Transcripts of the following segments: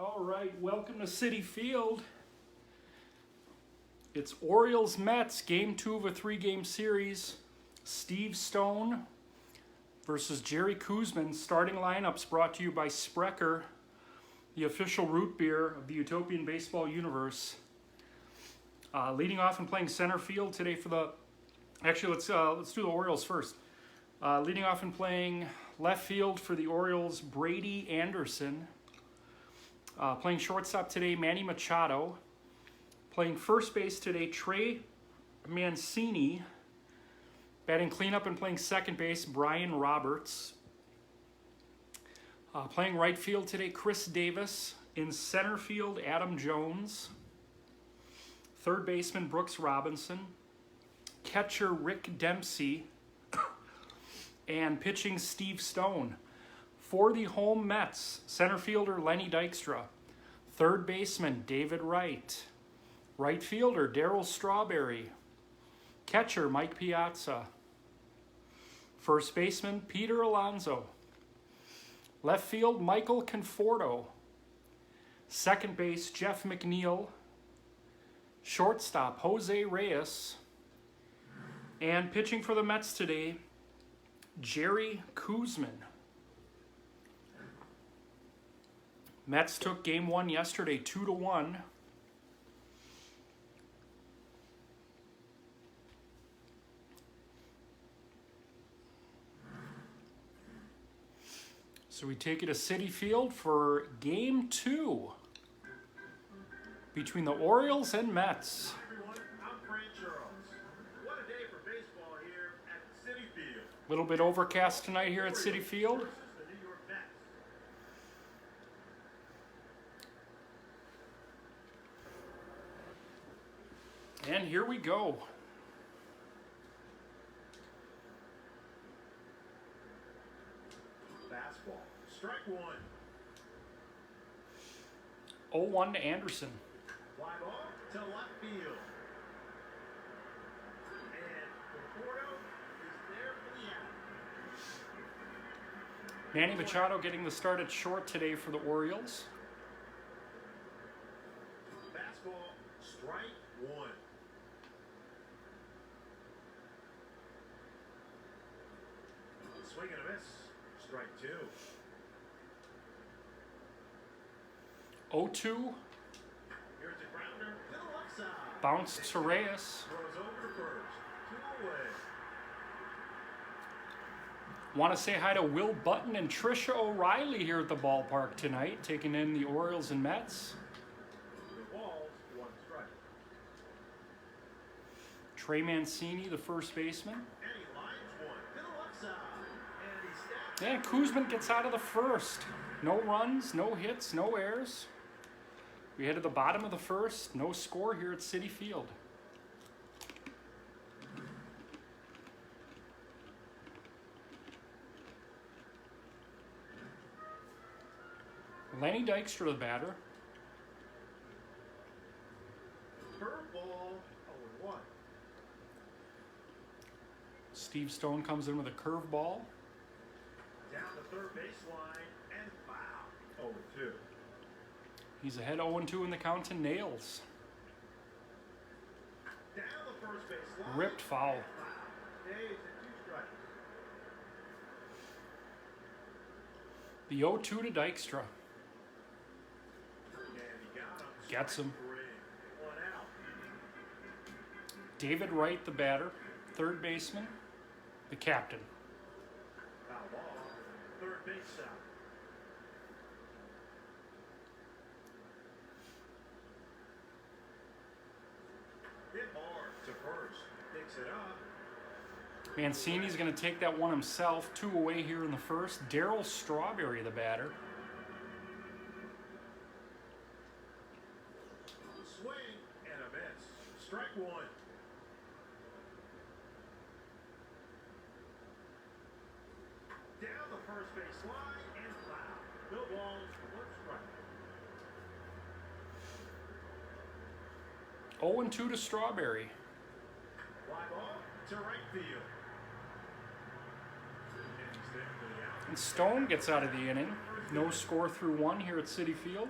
All right, welcome to Citi Field. It's Orioles Mets, game 2 of a 3-game series. Steve Stone versus Jerry Koosman. Starting lineups brought to you by Sprecher, the official root beer of the utopian baseball universe. Leading off and playing center field today for the... Actually, let's do the Orioles first. Leading off and playing left field for the Orioles, Brady Anderson. Playing shortstop today, Manny Machado. Playing first base today, Trey Mancini. Batting cleanup and playing second base, Brian Roberts. Playing right field today, Chris Davis. In center field, Adam Jones. Third baseman, Brooks Robinson. Catcher, Rick Dempsey. And pitching, Steve Stone. For the home Mets, center fielder, Lenny Dykstra. Third baseman, David Wright. Right fielder, Darryl Strawberry. Catcher, Mike Piazza. First baseman, Peter Alonso. Left field, Michael Conforto. Second base, Jeff McNeil. Shortstop, Jose Reyes. And pitching for the Mets today, Jerry Koosman. Mets took game 1 yesterday, 2-1. So we take it to Citi Field for game 2 between the Orioles and Mets. A little bit overcast tonight here at Citi Field. And here we go. Fastball. Strike one. 0-1 to Anderson. Fly ball to left field. And Conforto is there for the out. Manny Machado getting the start at short today for the Orioles. Fastball. Strike one. Swing and a miss. Strike two. 0-2. Here's a grounder to the left side. Bounce to Reyes. Throws over to first. 2 away. Want to say hi to Will Button and Trisha O'Reilly here at the ballpark tonight, taking in the Orioles and Mets. The ball's 1 strike. Trey Mancini, the first baseman. And he lines one to the left side. And he snaps. And Koosman gets out of the first. No runs, no hits, no errors. We head to the bottom of the first. No score here at Citi Field. Lenny Dykstra, the batter. Curveball. 0-1. Steve Stone comes in with a curveball. Down the third baseline and foul. 0-2. He's ahead 0-2 in the count to Nails. Down the first baseline. Ripped foul. Days and 2 strikes. The 0-2 to Dykstra. And he got him. Gets him. Strike 3. 1 out. David Wright, the batter. Third baseman. The captain. Foul ball. Third base side. Hit hard to first. Picks it up. Mancini's going to take that one himself. 2 away here in the first. Darryl Strawberry, the batter. Swing and a miss. Strike 1. Down the first base line and foul. No balls, 1 strike. 0-2 to Strawberry. Fly ball to right field. And he's there for the out. And Stone gets out of the inning. No score through 1 here at Citi Field.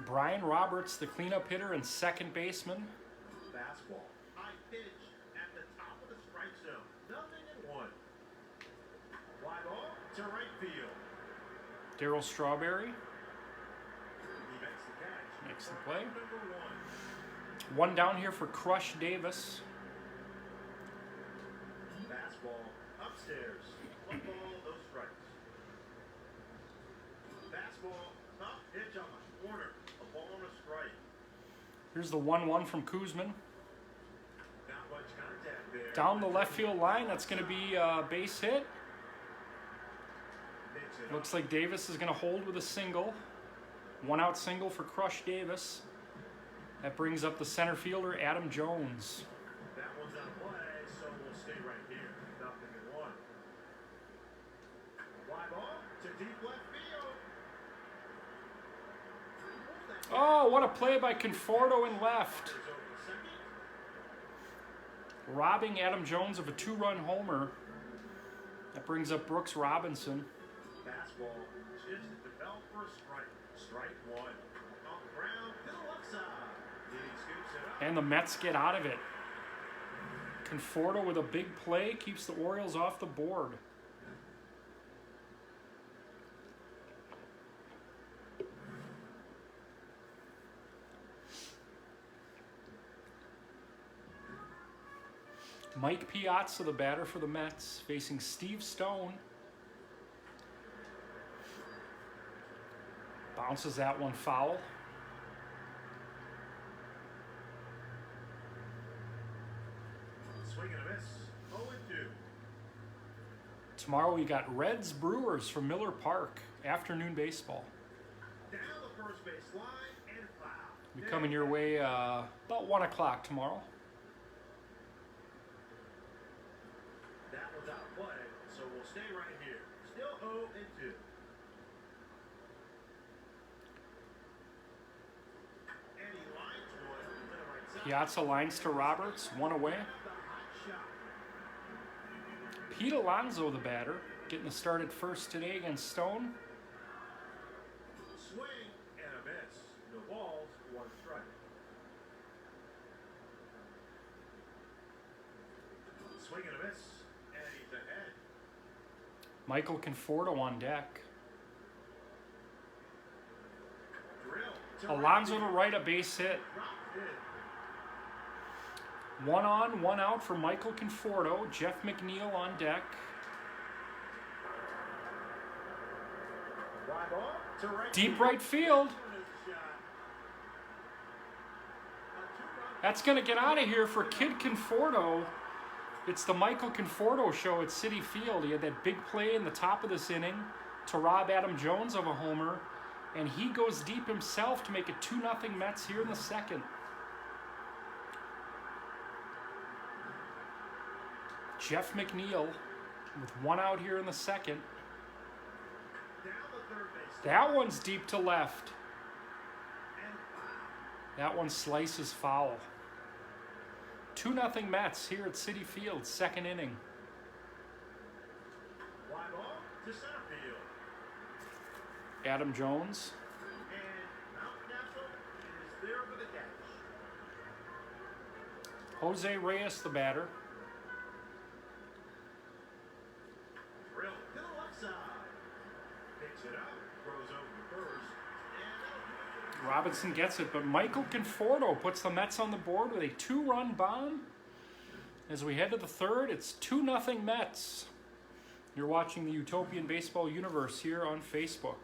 Brian Roberts, the cleanup hitter and second baseman. Fastball. High pitch at the top of the strike zone. 0-1. Fly ball to right field. Darryl Strawberry He makes the catch. makes the For play. out number 1. One down here for Crush Davis. Fastball upstairs. 1 ball, no strikes. Fastball, top pitch on the corner. A ball and a strike. Here's the 1-1 from Koosman. Not much contact there. Down the left field line, that's going to be a base hit. Picks it Looks like Davis is going to hold with a single. 1-out single for Crush Davis. That brings up the center fielder, Adam Jones. That one's out of play, so we'll stay right here. 0-1. Fly ball to deep left field. Oh, what a play by Conforto in left. Is over the second. Robbing Adam Jones of a 2-run homer. That brings up Brooks Robinson. Fastball just developed for a strike. Strike 1. On the ground to the left side. He scoops it up. And the Mets get out of it. Conforto with a big play keeps the Orioles off the board. Mike Piazza, the batter for the Mets, facing Steve Stone. Bounces that one foul. Swing and a miss. 0-2. Tomorrow we got Reds Brewers from Miller Park, afternoon baseball. Down the first base line and foul. Be coming your way about 1 o'clock tomorrow. That was out of play, so we'll stay right here. Still 0-2. And he lines one to the right side. Piazza lines to Roberts, 1 away. The hot shot. Pete Alonso, the batter, getting the start at first today against Stone. Swing and a miss. No balls, 1 strike. Swing and a miss, and he's ahead. Michael Conforto on deck. Drill to Alonso to field. right, a base hit. Dropped it. 1 on, 1 out for Michael Conforto. Jeff McNeil on deck. Fly ball to right Deep field. right field. Shot. A 2-run That's going to get out of here for Kid Conforto. It's the Michael Conforto show at Citi Field. He had that big play in the top of this inning to rob Adam Jones of a homer. And he goes deep himself to make it 2-0 Mets here in the second. Jeff McNeil with 1 out here in the second. down the third base That one's deep to left. and foul. That one slices foul. 2-0 Mets here at Citi Field, second inning. Fly ball to center field. Adam Jones. And Mountcastle is there for the catch. Jose Reyes, the batter. Drill to the left side. Picks it up, throws over the first, and that'll do it. Robinson gets it, but Michael Conforto puts the Mets on the board with a 2-run bomb. As we head to the third, it's 2-0 Mets. You're watching the Utopian Baseball Universe here on Facebook.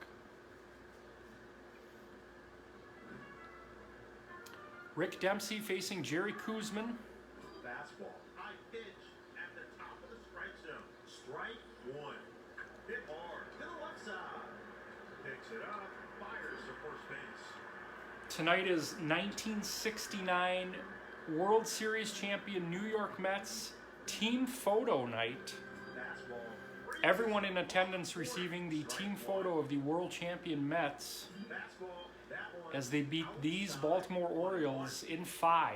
Rick Dempsey facing Jerry Koosman. Fastball, high pitch at the top of the strike zone. Strike 1. Hit hard to the left side. Picks it up, fires to first base. Tonight is 1969 World Series champion New York Mets team photo night. Fastball. Everyone in attendance receiving the team photo of the world champion Mets Fastball, that one. as they beat these Baltimore Orioles in 5.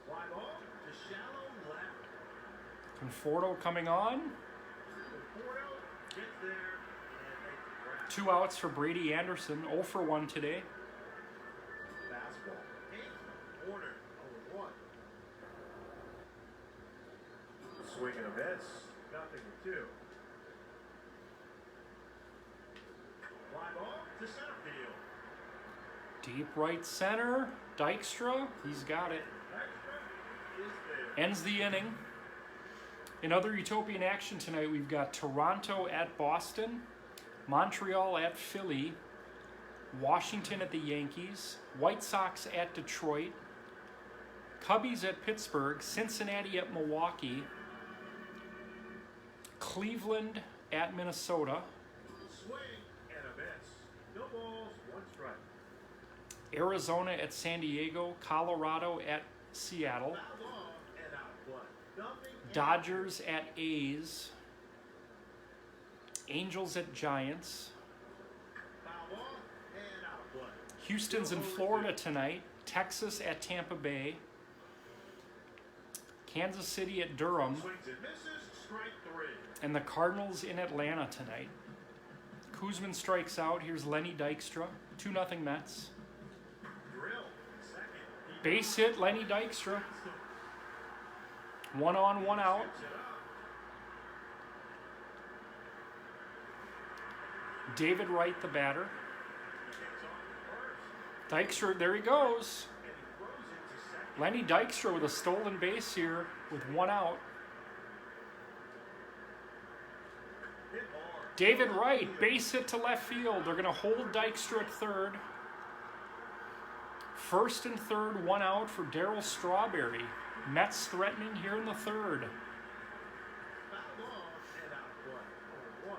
Fly ball to shallow left. Conforto coming on. Conforto gets there and makes the grab. 2 outs for Brady Anderson, 0 for 1 today. corner. 0-1. Swing and a miss. Nothing to 2. Fly ball to center field. Deep right center. Dykstra, he's got it. Extra is there. Ends the inning. In other Utopian action tonight, we've got Toronto at Boston, Montreal at Philly, Washington at the Yankees, White Sox at Detroit, Cubbies at Pittsburgh, Cincinnati at Milwaukee, Cleveland at Minnesota, Swing and a miss. No balls, 1 strike. Arizona at San Diego, Colorado at Seattle, Foul ball and out of play. Nothing. Dodgers at A's, Angels at Giants, Foul ball and out of play. Houston's in Florida tonight, Texas at Tampa Bay, Kansas City at Durham, Swings and misses. Strike 3. and the Cardinals in Atlanta tonight. Kuzman strikes out. Here's Lenny Dykstra. 2-0 Mets. Drill. Second. He Base hit, Lenny Dykstra. gets them. 1 on, 1 out. Skips it up. David Wright, the batter. He takes off the first. Dykstra, there he goes. And he throws it to second. Lenny Dykstra with a stolen base here with 1 out. Hit hard. David Wright, base hit to left field. They're going to hold Dykstra at third. First and third, 1 out for Darryl Strawberry. Mets threatening here in the third. Foul ball and out of play. 0-1.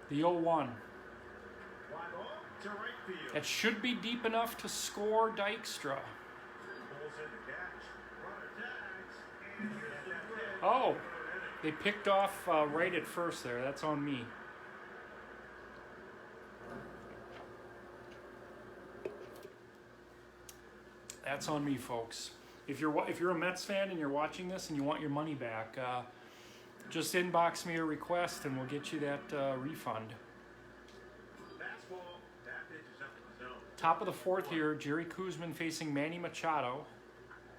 The 0-1. Fly ball to right field. That should be deep enough to score Dykstra. Pulls in the catch. Runner tags. And here's the throw. Oh, they picked off Wright at first there. That's on me. That's on me, folks. If you're a Mets fan and you're watching this and you want your money back, just inbox me a request and we'll get you that refund. Fastball. That pitch is up in the zone. Top of the fourth here, Jerry Kuzman facing Manny Machado.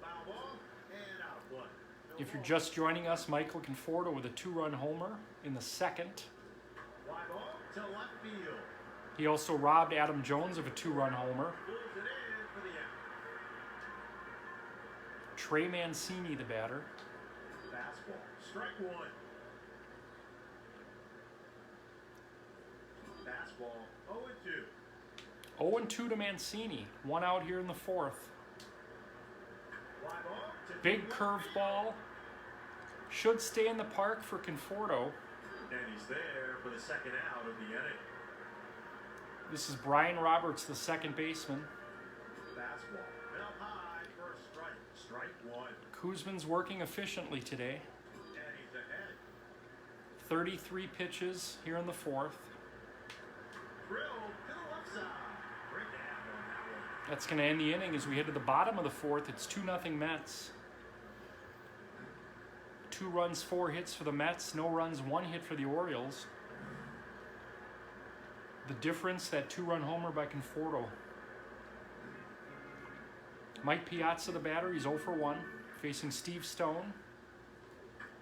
Foul ball and out of play. No If you're ball. just joining us, Michael Conforto with a 2-run homer in the second. Fly ball to left field. He also robbed Adam Jones of a 2-run homer. Pulls it in for the out. Trey Mancini, the batter. Fastball. Strike 1. Fastball. 0-2. 0-2 to Mancini. 1 out here in the fourth. Fly ball to Big left curveball. Should stay in the park for Conforto. field. And he's there for the second out of the inning. This is Brian Roberts, the second baseman. Fastball. Up high for a strike. Strike 1. Kuzman's working efficiently today. And he's ahead. 33 pitches here in the fourth. Drill to the left side. Great down on that one. That's going to end the inning as we head to the bottom of the fourth. It's 2-0 Mets. 2 runs, 4 hits for the Mets. No runs, 1 hit for the Orioles. The difference, that 2-run homer by Conforto. Mike Piazza, the batter, he's 0 for 1, facing Steve Stone.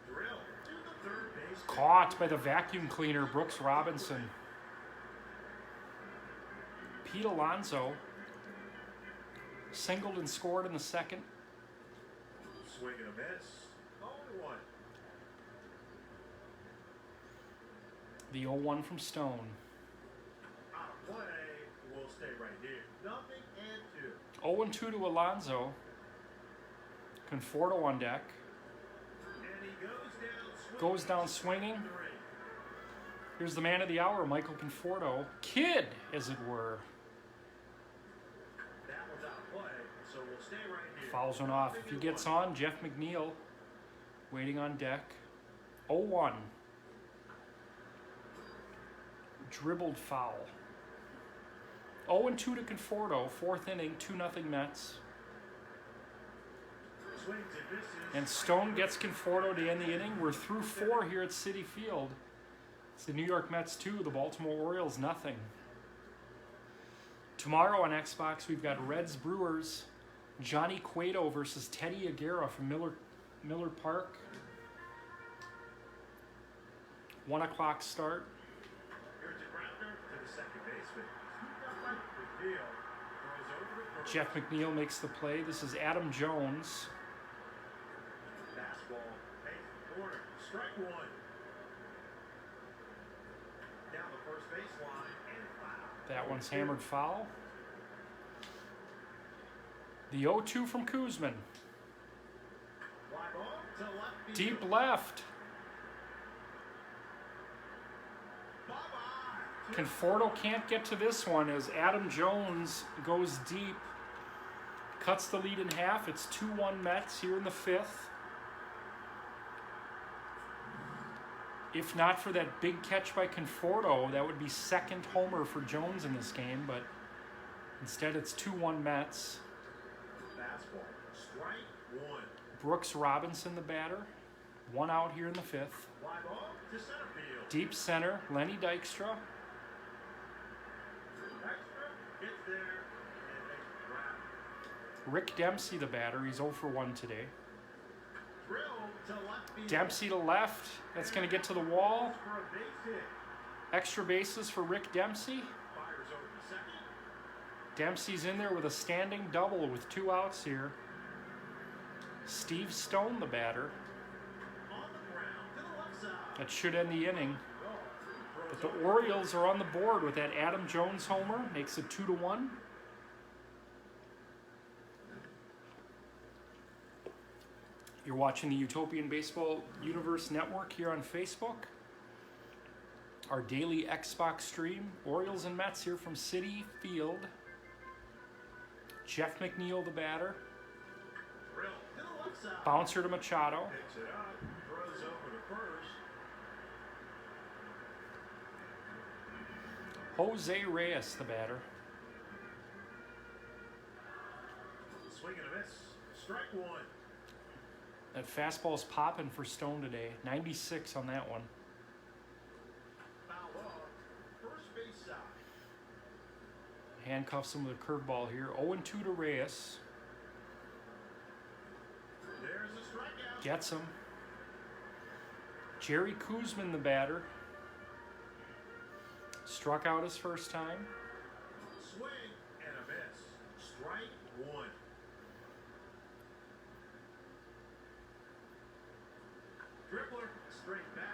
Drill to the third base. Caught by the vacuum cleaner, Brooks Robinson. Pete Alonso singled and scored in the second. Swing and a miss. 0-1. The 0-1 from Stone. Out of play. We'll stay right here. Nothing and 2. 0-2 to Alonso. Conforto on deck. And he goes down swinging. Goes down swinging. 3. Here's the man of the hour, Michael Conforto. Kid, as it were. That one's out of play, so we'll stay right here. Fouls one off. If he gets on, Jeff McNeil waiting on deck. 0-1. Dribbled foul. 0-2 to Conforto. Fourth inning, 2-0 Mets. Swings and misses. And Stone gets Conforto to end the inning. We're through 4 here at Citi Field. It's the New York Mets 2, the Baltimore Orioles nothing. Tomorrow on Xbox, we've got Reds Brewers, Johnny Cueto versus Teddy Aguirre from Miller Park. 1 o'clock start. Here's a grounder to the second baseman. Scooped up by McNeil. Throws over to first. Jeff McNeil makes the play. This is Adam Jones. Fastball. Takes the corner. Strike one. Down the first baseline and foul. That one's hammered foul. The 0-2 from Koosman. Fly ball to left field. Deep left. Bye-bye. Conforto can't get to this one as Adam Jones goes deep. Cuts the lead in half. It's 2-1 Mets here in the 5th. If not for that big catch by Conforto, that would be second homer for Jones in this game, but instead it's 2-1 Mets. Fastball. Strike one. Brooks Robinson, the batter. 1 out here in the 5th. Fly ball to center field. Deep center, Lenny Dykstra. Extra gets there and makes the grab. Rick Dempsey, the batter. He's 0 for 1 today. Drill to left field. Dempsey to left. That's going to get to the wall. For a base hit. Extra bases for Rick Dempsey. Fires over to second. Dempsey's in there with a standing double with 2 outs here. Steve Stone, the batter. On the ground to the left side. That should end the inning. Throws But the over. Orioles are on the board with that Adam Jones homer. Makes it 2-1. You're watching the Utopian Baseball Universe Network here on Facebook. Our daily Xbox stream. Orioles and Mets here from Citi Field. Jeff McNeil, the batter. Drill to the left side. Bouncer to Machado. Picks it up. Throws over to first. Jose Reyes, the batter. Swing and a miss. Strike one. That fastball's popping for Stone today. 96 on that one. Foul off. First base side. Handcuffs him with a curveball here. 0-2 to Reyes. There's a strikeout. Gets him. Jerry Koosman, the batter. Struck out his first time. Swing and a miss. Strike one. Dribbler straight back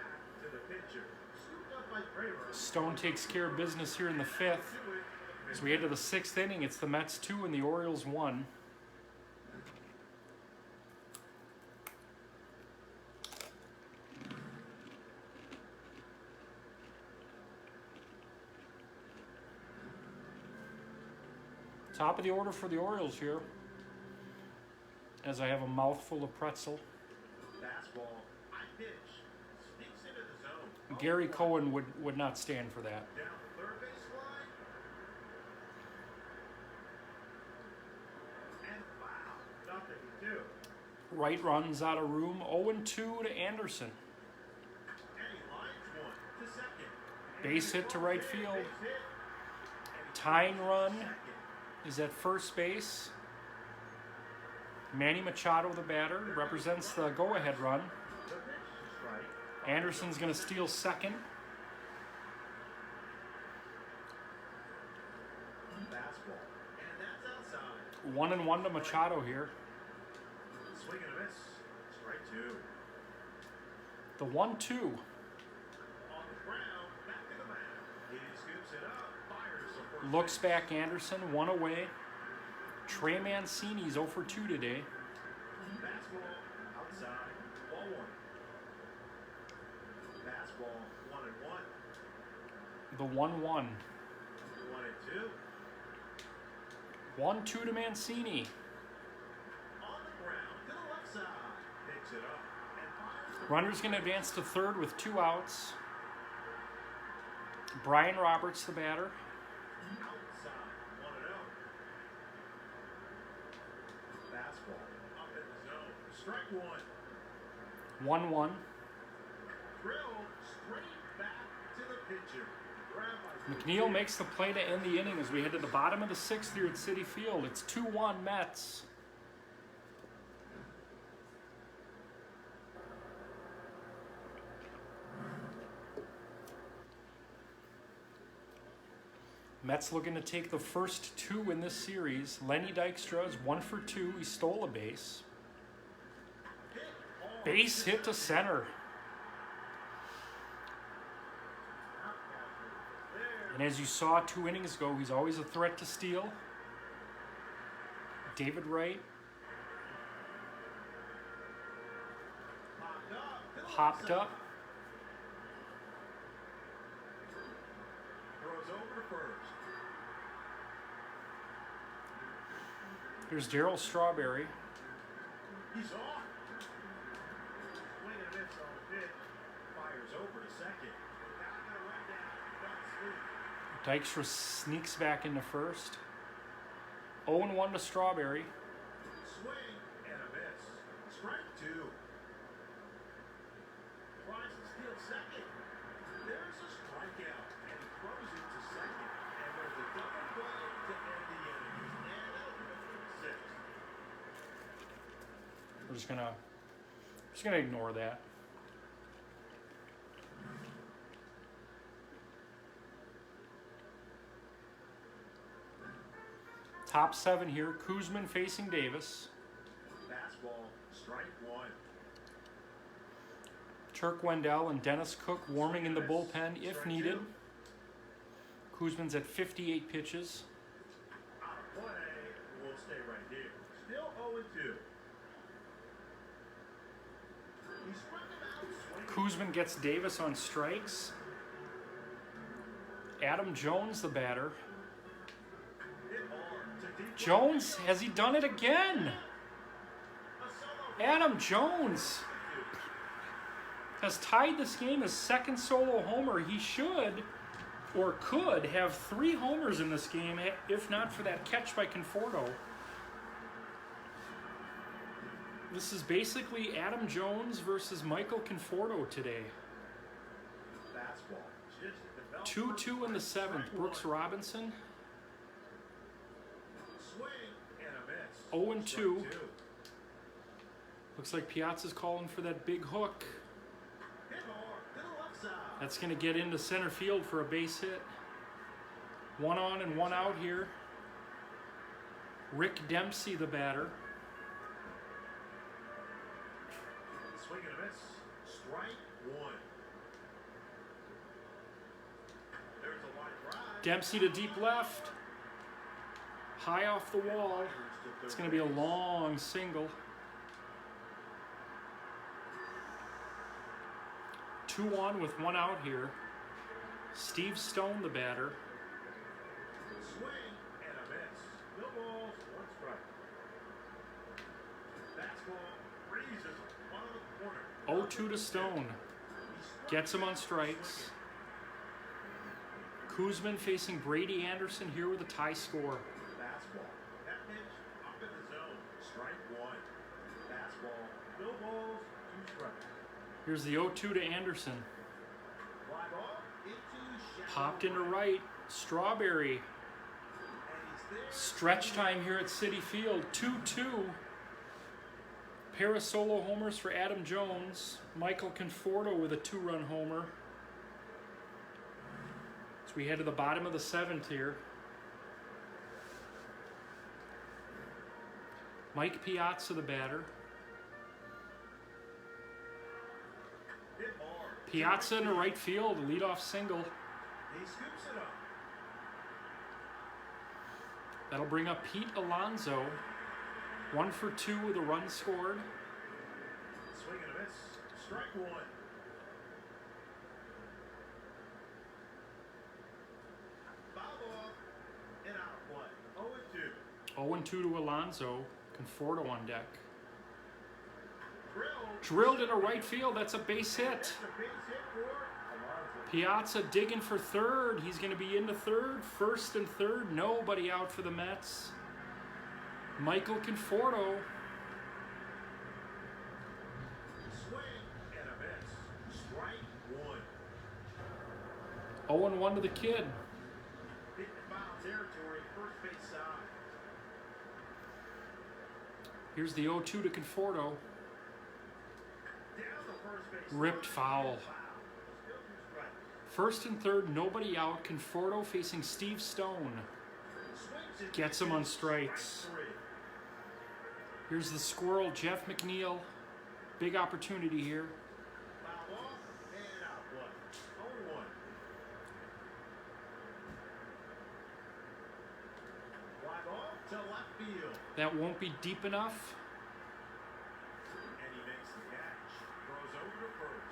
to the pitcher. Scooped up by Kramer. Stone takes care of business here in the 5th. As we head to the 6th inning, it's the Mets 2 and the Orioles 1. Top of the order for the Orioles here. As I have a mouthful of pretzel. Fastball. High pitch. Sneaks into the zone. Gary Cohen would not stand for that. Down the third base line. And foul. Nothing to do. Right runs out of room. 0-2 to Anderson. And he lines one to second. Base hit to right field. Base hit. Tying run Second. is at first base. Manny Machado, the batter, represents the go-ahead run. The pitch to strike. Anderson's going to steal second. Fastball. And that's outside. 1-1 to Machado here. Swing and a miss. Strike two. The 1-2. On the ground. Back to the mound. He scoops it up. Fires the first Looks base. back Anderson, 1 away. Trey Mancini's 0 for 2 today. Fastball outside. Ball one. Fastball 1-1. The 1-1. 1-2. 1-2 to Mancini. On the ground to the left side. Picks it up and fires. Runner's going to advance to third with 2 outs. Brian Roberts, the batter. Outside. 1-0. Fastball up in the zone. Strike one. 1-1. Drill straight back to the pitcher. McNeil makes the play to end the inning as we head to the bottom of the 6th here at Citi Field. It's 2-1 Mets. Mets looking to take the first 2 in this series. Lenny Dykstra is 1 for 2. He stole a base. Base hit to center. And as you saw 2 innings ago, he's always a threat to steal. David Wright hopped up. Throws over to first. Here's Darryl Strawberry. He's off. Swing and a miss on the pitch. Fires over to second. Now got a run down. Don't sleep. Dykstra sneaks back into first. 0-1 to Strawberry. Swing and a miss. Strike 2. Tries to steal second. There's a strikeout, and he throws it to second. And there's a double play to end the inning. And that'll do it for the 6th. We're just gonna ignore that. Top 7 here. Koosman facing Davis. Fastball, strike 1. Turk Wendell and Dennis Cook warming in the bullpen if needed. Koosman's at 58 pitches. Out of play, we'll stay right here. Still 0-2. He struck him out swinging. Koosman gets Davis on strikes. Adam Jones, the batter. Hit hard to deep Jones, has he done it again? a solo Adam Jones has tied this game as second solo homer. He should or could have 3 homers in this game if not for that catch by Conforto. This is basically Adam Jones versus Michael Conforto today. fastball. Just developed 2-2 in the 7th. Brooks Robinson, swing and a miss. 0-2. Strike 2. Looks like Piazza's calling for that big hook. Hit hard to the left side. That's going to get into center field for a base hit. 1 on and 1 out here. Rick Dempsey, the batter. Swing and a miss. Strike 1. There's a line drive. Dempsey to deep left. High off the wall. It's going to be a long single. 2 on with 1 out here. Steve Stone, the batter. Swing and a miss. No balls, 1 strike. Fastball freezes one on the corner. 0-2 to Stone. Gets him on strikes. Koosman facing Brady Anderson here with a tie score. Fastball. That pitch up in the zone. Strike 1. Fastball. No balls, 2 strikes. Here's the 0-2 to Anderson. Fly ball into shallow Popped into right. right. Strawberry. And he's there. Stretch time here at Citi Field. 2-2. Pair of solo homers for Adam Jones. Michael Conforto with a 2-run homer. So we head to the bottom of the 7th here. Mike Piazza, the batter. Hit hard. Piazza in the right field, leadoff single. He scoops it up. That'll bring up Pete Alonso. 1 for 2 with a run scored. Swing and a miss. Strike 1. Foul ball and out of play. 0-2. 0-2 to Alonso. Conforto on deck. Drilled. Drilled into right field. That's a base hit. That's a base hit for Alonso. Piazza digging for third. He's going to be into third. First and third. Nobody out for the Mets. Michael Conforto. Swing and a miss. Strike 1. 0-1 to the kid. Hit the foul territory, first base side. Here's the 0-2 to Conforto. Down the first base Ripped foul. Still 2 strikes. First and third, nobody out. Conforto facing Steve Stone. Swings and Gets him on misses. strikes. Strike 3. Here's the squirrel, Jeff McNeil. Big opportunity here. Foul off and out play. 0-1. Fly ball to left field. That won't be deep enough. And he makes the catch. Throws over to first.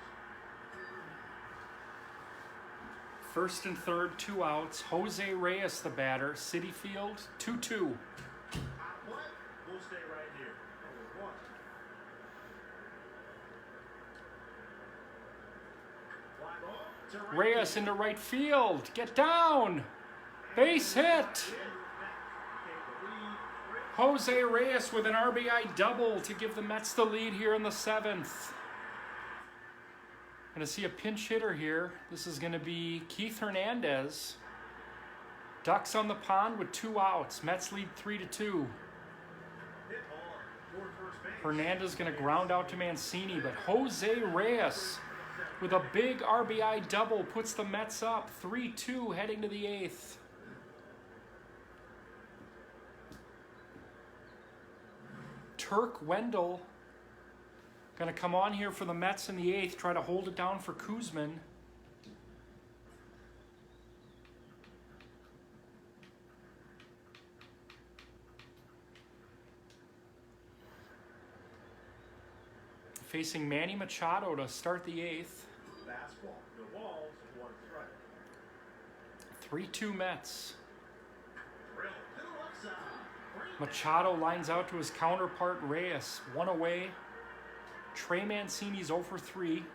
First and third, 2 outs. Jose Reyes, the batter. Citi Field, 2-2. Out play. We'll stay right here. 0-1. Fly ball to right Reyes field. into right field. Get down. Base hit. Jose Reyes with an RBI double to give the Mets the lead here in the 7th. Going to see a pinch hitter here. This is going to be Keith Hernandez. Ducks on the pond with 2 outs. Mets lead 3-2. Hit hard toward first base. Hernandez going to ground out to Mancini, but Jose Reyes with a big RBI double puts the Mets up 3-2 heading to the 8th. Turk Wendell going to come on here for the Mets in the 8th, try to hold it down for Koosman. Facing Manny Machado to start the 8th. Fastball. The walls. 1 strike. 3-2 Mets. Drill to the left side. Great. Machado lines out to his counterpart Reyes. 1 away. Trey Mancini's 0 for 3.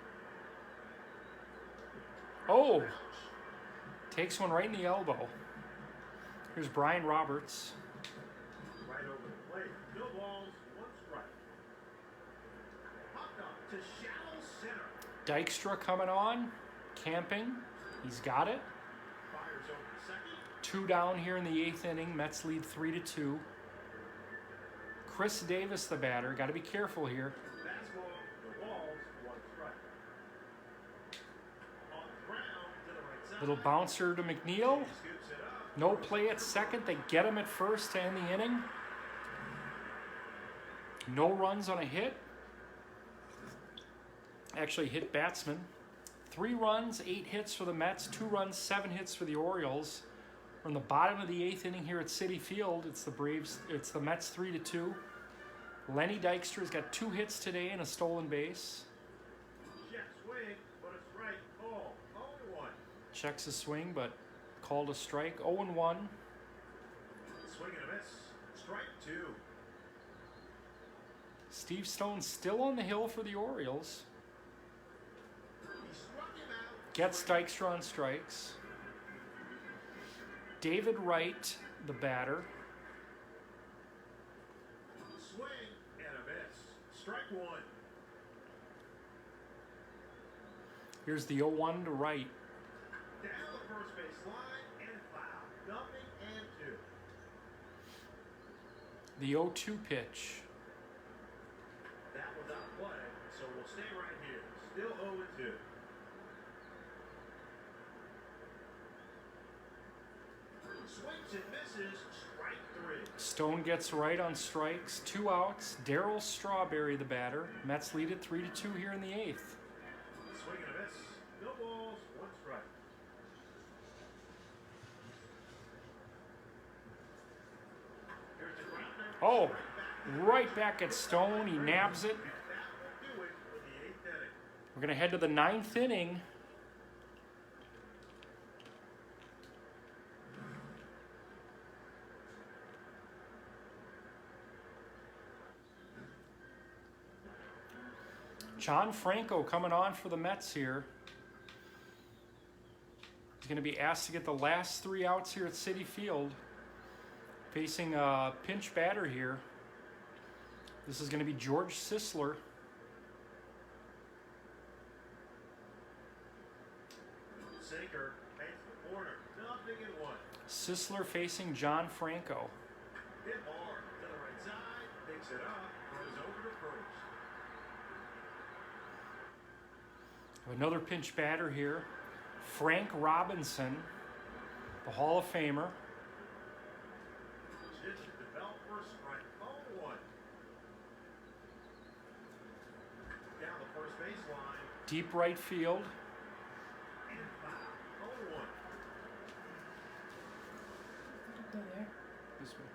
Oh! Takes one right in the elbow. Here's Brian Roberts. Right over the plate. No balls. 1 strike. Popped up to shallow center. Dykstra coming on. Camping. He's got it. Fires over to second. 2 down here in the 8th inning. Mets lead 3-2. Chris Davis, the batter. Got to be careful here. Fastball. The walls. 1 strike. On the ground to the right side. Little bouncer to McNeil. Scoops it up. No play at second. They get him at first to end the inning. No runs on a hit. Actually hit batsman. 3 runs, 8 hits for the Mets. 2 runs, 7 hits for the Orioles. We're in the bottom of the 8th inning here at Citi Field. It's the Braves. It's the Mets 3-2. Lenny Dykstra's got 2 hits today and a stolen base. Check swing, but a strike. Ball. 0-1. Checks his swing, but called a strike. 0-1. Swing and a miss. Strike 2. Steve Stone still on the hill for the Orioles. He struck him out. Gets Dykstra on strikes. David Wright, the batter. Swing and a miss. Strike 1. Here's the 0-1 to Wright. Down the first base line and foul. Nothing and 2. The 0-2 pitch. That was out play, so we'll stay right here. Still 0-2. Swings and misses. Strike 3. Stone gets Wright on strikes. 2 outs. Darryl Strawberry, the batter. Mets lead at 3-2 here in the 8th. Swing and a miss. No balls. 1 strike. Here's the grounder. Oh, right back at Stone. He nabs it. That will do it for the 8th inning. We're going to head to the 9th inning. John Franco coming on for the Mets here. He's going to be asked to get the last 3 outs here at Citi Field. Facing a pinch batter here. This is going to be George Sisler. Sinker, a Sisler facing John Franco. Hit hard to the right side, picks it up, throws over to first. Another pinch batter here. Frank Robinson, the Hall of Famer. Pitch developed for a strike. 0-1. Down the first baseline. Deep right field. And foul. 0-1. Go there. This way.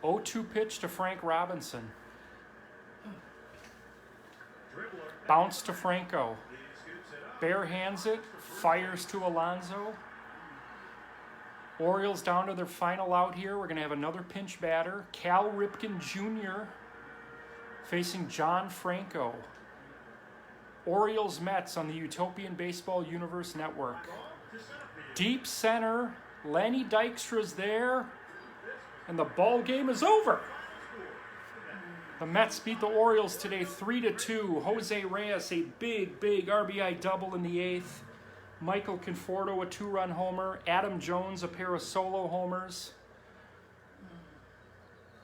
0-2 pitch to Frank Robinson. Dribbler. Bounce to Franco. He scoops it up. Bare hands it. Fires to Alonso. Orioles down to their final out here. We're going to have another pinch batter. Cal Ripken Jr. facing John Franco. Orioles Mets on the Utopian Baseball Universe Network. Off to center field. Deep center. Lenny Dykstra's there. And the ball game is over. The Mets beat the Orioles today 3-2. Jose Reyes, a big RBI double in the 8th. Michael Conforto, a 2-run homer. Adam Jones, a pair of solo homers.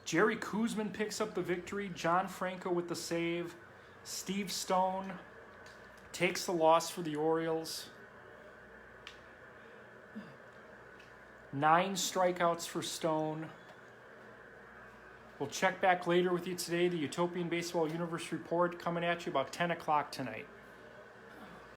Jerry Koosman picks up the victory. John Franco with the save. Steve Stone takes the loss for the Orioles. 9 strikeouts for Stone. We'll check back later with you today. The Utopian Baseball Universe report coming at you about 10 o'clock tonight.